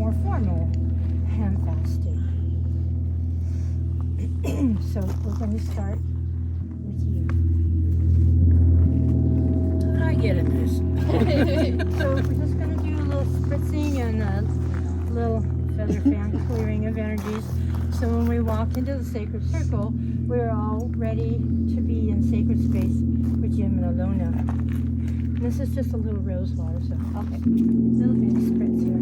more formal hand fasting. So we're going to start with you. How did I get in this? So we're just going to do a little spritzing and a little feather fan clearing of energies. So when we walk into the sacred circle, we're all ready to be in sacred space with Jim and Elona. And this is just a little rose water, so okay, a little bit of spritz here.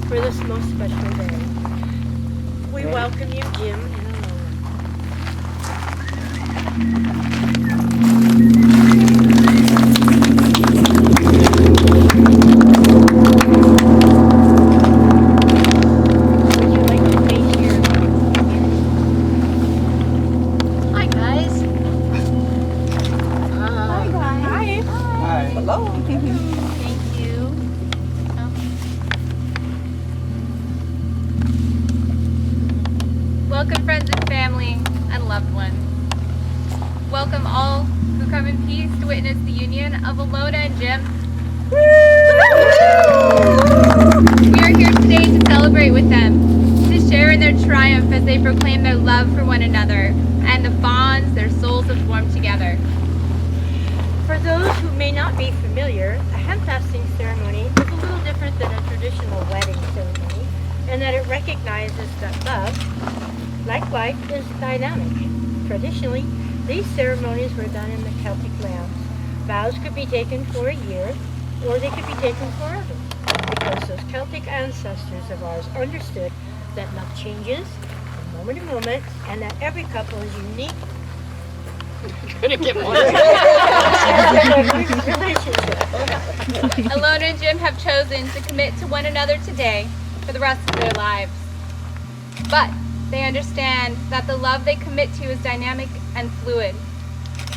For this most special day, we welcome you, Jim and Would you like to face your Hi guys. Hi guys. Hi. Hi. Hello. Thank you. Welcome friends and family and loved ones. Welcome all who come in peace to witness the union of Elona and Jim. We are here today be familiar, a handfasting ceremony is a little different than a traditional wedding ceremony in that it recognizes that love, like life, is dynamic. Traditionally, these ceremonies were done in the Celtic lands. Vows could be taken for a year, or they could be taken forever, because those Celtic ancestors of ours understood that love changes from moment to moment, and that every couple is unique. Couldn't get more. Elona and Jim have chosen to commit to one another today for the rest of their lives. But they understand that the love they commit to is dynamic and fluid.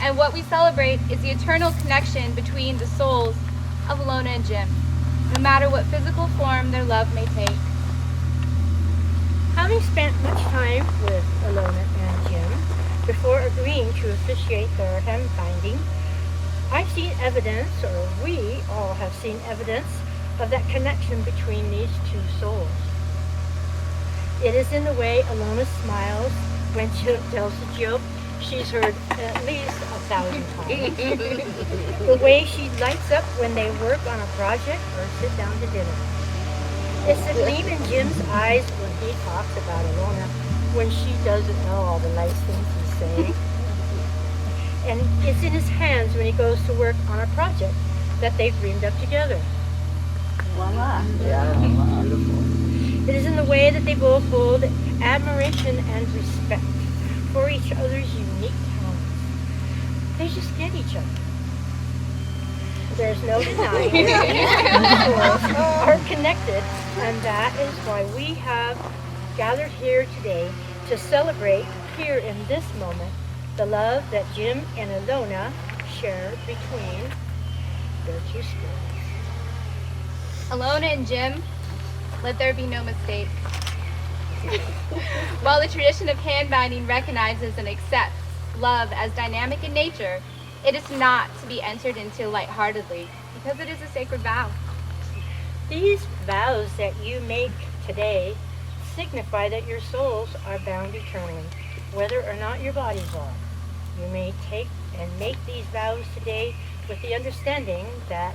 And what we celebrate is the eternal connection between the souls of Elona and Jim, no matter what physical form their love may take. Having spent much time with Elona and Jim before agreeing to officiate their hand binding, I've seen evidence, or we all have seen evidence, of that connection between these two souls. It is in the way Elona smiles when Jim tells a joke she's heard at least 1,000 times. The way she lights up when they work on a project or sit down to dinner. It's the gleam in Jim's eyes when he talks about Elona, when she doesn't know all the nice things he's saying. And it's in his hands when he goes to work on a project that they've dreamed up together. Voila. Yeah, beautiful. It is in the way that they both hold admiration and respect for each other's unique talents. They just get each other. There's no denying that these souls are connected, and that is why we have gathered here today to celebrate here in this moment the love that Jim and Elona share between their two spirits. Elona and Jim, let there be no mistake. While the tradition of hand binding recognizes and accepts love as dynamic in nature, it is not to be entered into lightheartedly because it is a sacred vow. These vows that you make today signify that your souls are bound eternally, whether or not your bodies are. You may take and make these vows today with the understanding that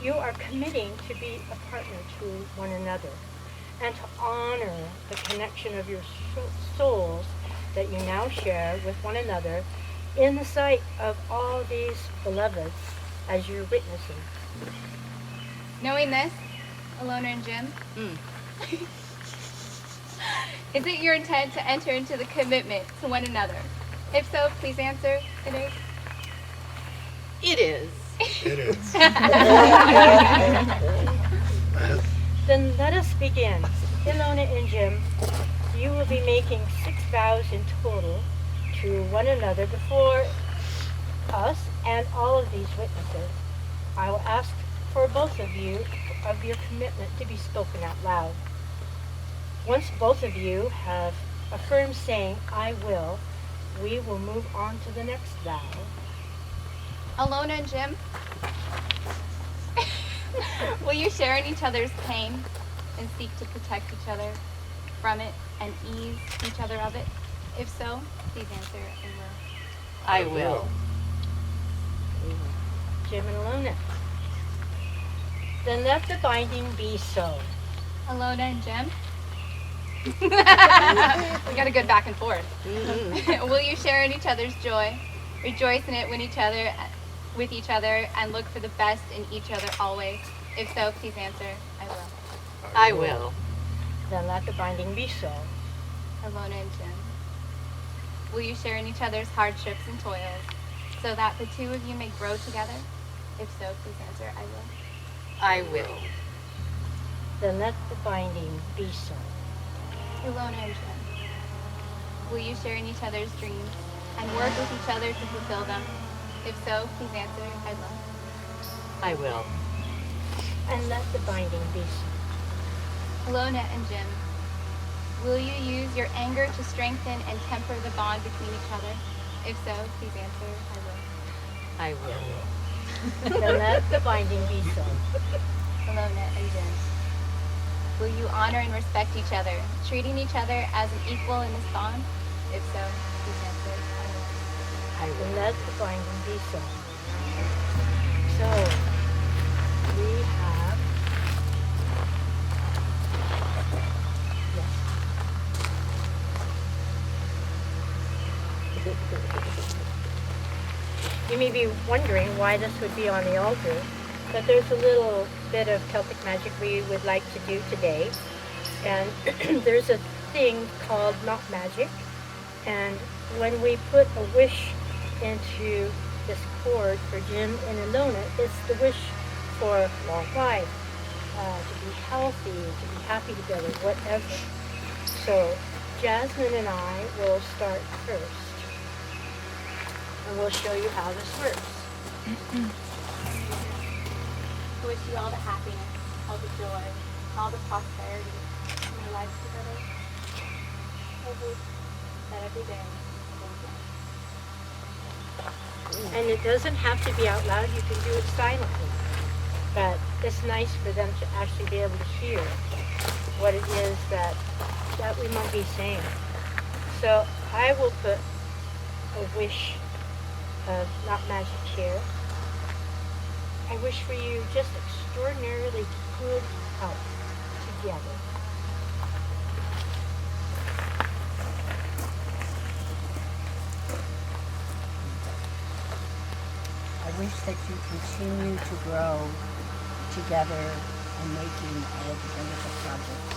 you are committing to be a partner to one another and to honor the connection of your souls that you now share with one another in the sight of all these beloveds as you're witnessing. Knowing this, Elona and Jim, is it your intent to enter into the commitment to one another? If so, please answer. It is. It is. It is. Then let us begin. Elona and Jim, you will be making 6 vows in total to one another before us and all of these witnesses. I will ask for both of you of your commitment to be spoken out loud. Once both of you have affirmed saying, "I will," we will move on to the next vow. Elona and Jim, will you share in each other's pain and seek to protect each other from it and ease each other of it? If so, please answer I I will. will. Jim and Elona. Then let the binding be so. Elona and Jim? We got a good back and forth. Will you share in each other's joy, rejoice in it with each other, and look for the best in each other always? If so, please answer I will. I will. Then let the binding be so. Elona and Jim, will you share in each other's hardships and toils, so that the two of you may grow together? If so, please answer I will. I will. Then let the binding be so. Elona and Jim, will you share in each other's dreams and work with each other to fulfill them? If so, please answer I will. I will. And let the binding be so. Elona and Jim, will you use your anger to strengthen and temper the bond between each other? If so, please answer I will. I will. Then let the binding be so. Elona and Jim, will you honor and respect each other, treating each other as an equal in this bond? If so, please answer I will. I And will. let the binding be so. So we have You may be wondering why this would be on the altar, but there's a little bit of Celtic magic we would like to do today. And there's a thing called knot magic, and when we put a wish into this cord for Jim and Elona, it's the wish for long life, to be healthy, to be happy together, whatever. So Jasmine and I will start first, and we'll show you how this works. I wish you all the happiness, all the joy, all the prosperity in your lives together. I hope that every day And it doesn't have to be out loud, you can do it silently. But it's nice for them to actually be able to hear what it is that we might be saying. So I will put a wish of not magic here. I wish for you just extraordinarily good health together. I wish that you continue to grow together and making all of the wonderful projects.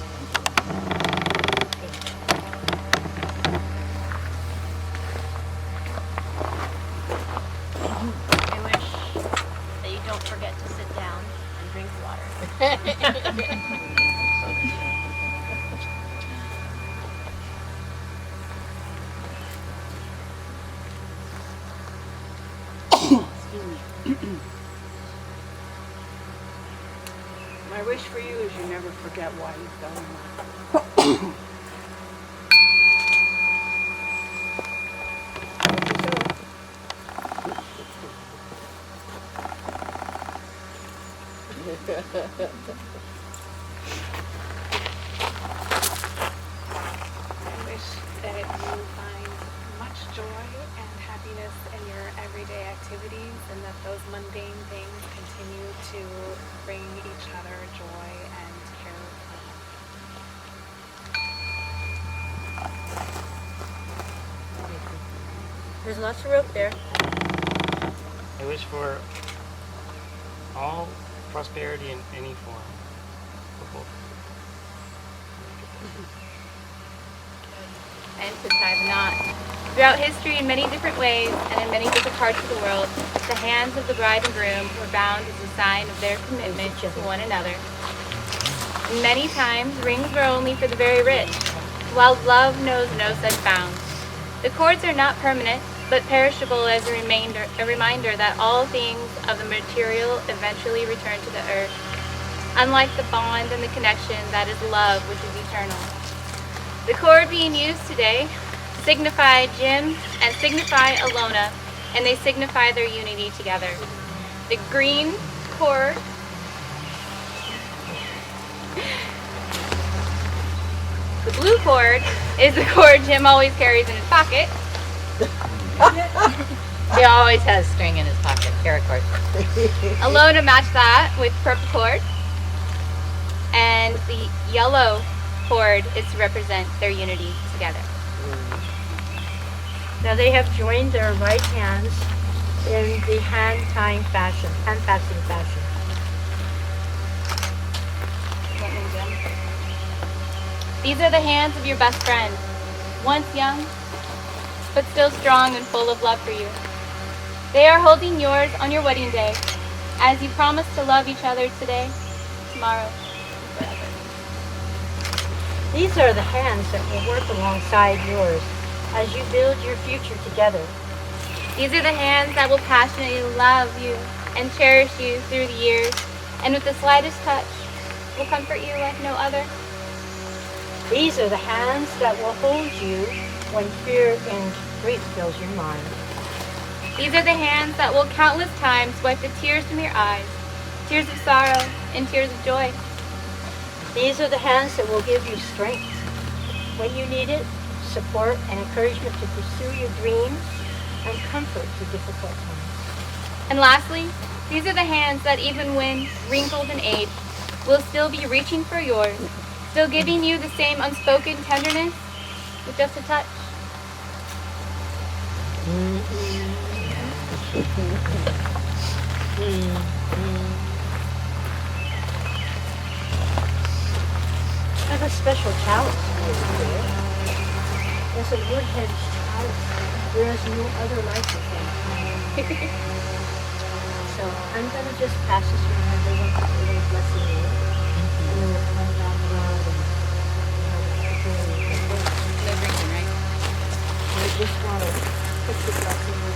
I wish that you don't forget to sit down and drink water. My wish for you is you never forget why you fell in love. I wish that you find much joy and happiness in your everyday activities, and that those mundane things continue to bring each other joy and care for love. There's lots of rope there. I wish for all prosperity in any form. For both. and to tie the knot. Throughout history, in many different ways and in many different parts of the world, the hands of the bride and groom were bound as a sign of their commitment to one another. Many times, rings were only for the very rich, while love knows no such bounds. The cords are not permanent, but perishable as a reminder that all things of the material eventually return to the earth, unlike the bond and the connection that is love, which is eternal. The cord being used today signify Jim and signify Elona, and they signify their unity together. The green cord the blue cord is the cord Jim always carries in his pocket. He always has string in his pocket, paracord. Elona matched that with purple cord. And the yellow cord is to represent their unity together. Now they have joined their right hands in the hand-tying fashion, hand-passing fashion. These are the hands of your best friend, once young, but still strong and full of love for you. They are holding yours on your wedding day, as you promise to love each other today, tomorrow, and forever. These are the hands that will work alongside yours as you build your future together. These are the hands that will passionately love you and cherish you through the years, and with the slightest touch, will comfort you like no other. These are the hands that will hold you when fear and grief fills your mind. These are the hands that will countless times wipe the tears from your eyes, tears of sorrow and tears of joy. These are the hands that will give you strength when you need it, support and encouragement to pursue your dreams, and comfort through difficult times. And lastly, These are the hands that even when wrinkled and aged, will still be reaching for yours, still giving you the same unspoken tenderness with just a touch. I have a special chalice for you today. It's a wood-headed chalice. There is no other like it. So I'm going to just pass this around. Everyone put a little blessing in it. And then we'll come down the road and No drinking, right? I just want to put the blessing in.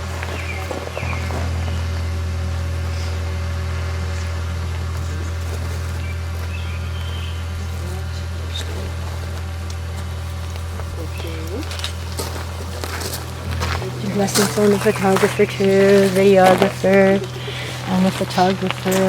Blessing from the photographer to the videographer and the photographer.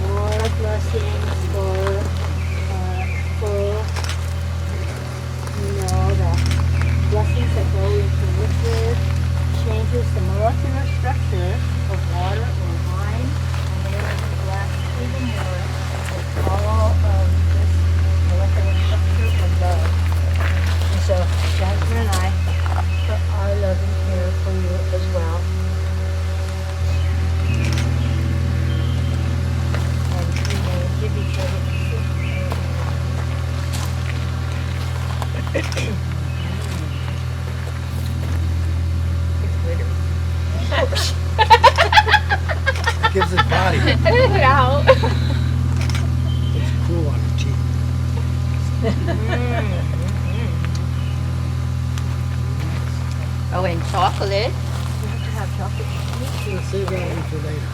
More blessings for the blessings that go into liquid, changes the molecular structure of water or wine, and they are blessed even more with all of this molecular structure of love. And so Jasmine and I put our love in here for you as well. And we may give each other Gives it body. Edit it out. It's cool on your teeth. Oh, and chocolate. You have to have chocolate. I'm gonna save that one for later.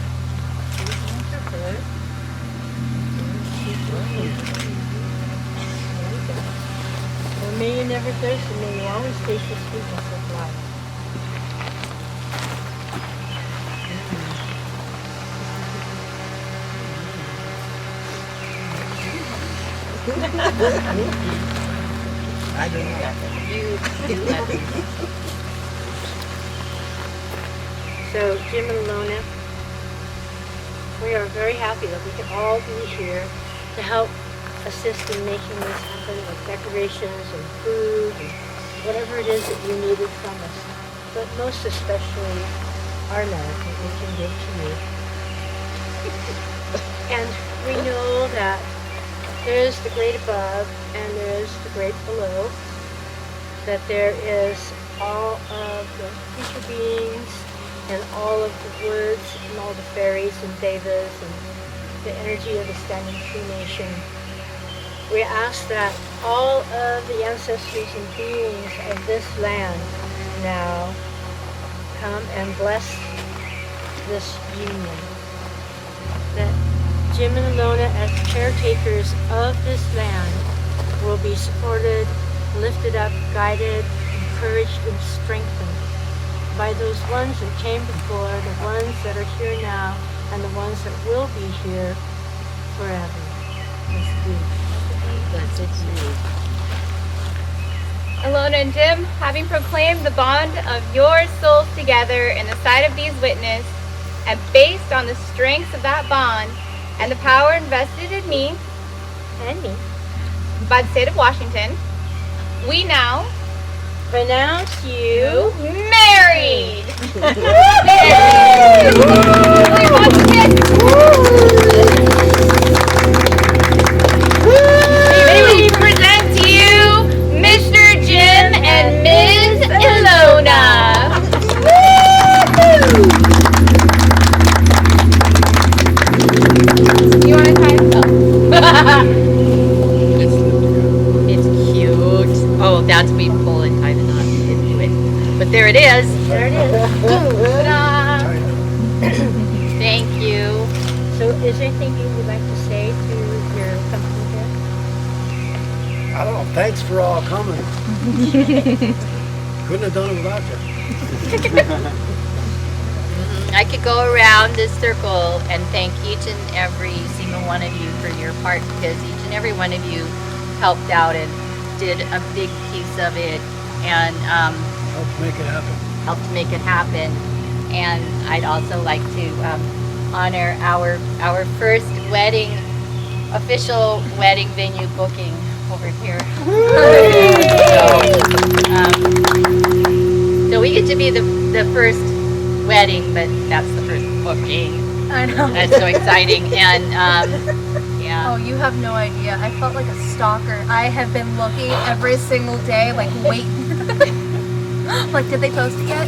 Well, may you never thirst, and may you always taste the sweetness of life. I don't know. You do that. So, Jim and Elona, we are very happy that we can all be here to help assist in making this happen with decorations and food and whatever it is that you needed from us. But most especially our love that we can give to you. And we know that there is the great above and there is the great below. That there is all of the creature beings and all of the woods and all the fairies and devas and the energy of the Standing Tree Nation. We ask that all of the ancestors and beings of this land now come and bless this union. That Jim and Elona, as caretakers of this land, will be supported, lifted up, guided, encouraged, and strengthened by those ones that came before, the ones that are here now, and the ones that will be here forever. That's it. Elona and Jim, having proclaimed the bond of your souls together in the sight of these witnesses, and based on the strengths of that bond and the power invested in me And me. by the state of Washington, we now Pronounce you married. May we present to you Mr. Jim and Ms. Elona. You want to tie this up? It's cute. Oh, that's we pull and tie the knot into it. But there it is. There it is. Ta-da. Thank you. So is there anything you would like to say to your company here? I don't know. Thanks for all coming. Couldn't have done it without you. I could go around this circle and thank each and every single one of you for your part, because each and every one of you helped out and did a big piece of it, and Help make it happen. helped make it happen. And I'd also like to honor our first official wedding venue booking over here. So we get to be the first wedding, but that's the first booking. I know. That's so exciting. And yeah. Oh, you have no idea. I felt like a stalker. I have been looking every single day, like waiting. Like, did they post it yet?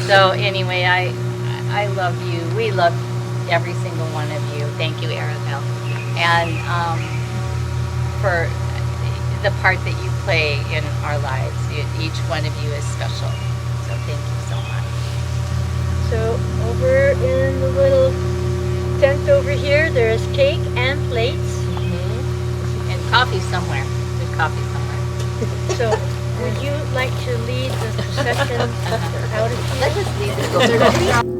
So anyway, I love you. We love every single one of you. Thank you, Arabelle, and for the part that you play in our lives. Each one of you is special. So thank you so much. So over in the little tent over here, there's cake and plates. And coffee somewhere. There's coffee somewhere. So would you like to lead the procession out of here? Let us leave it.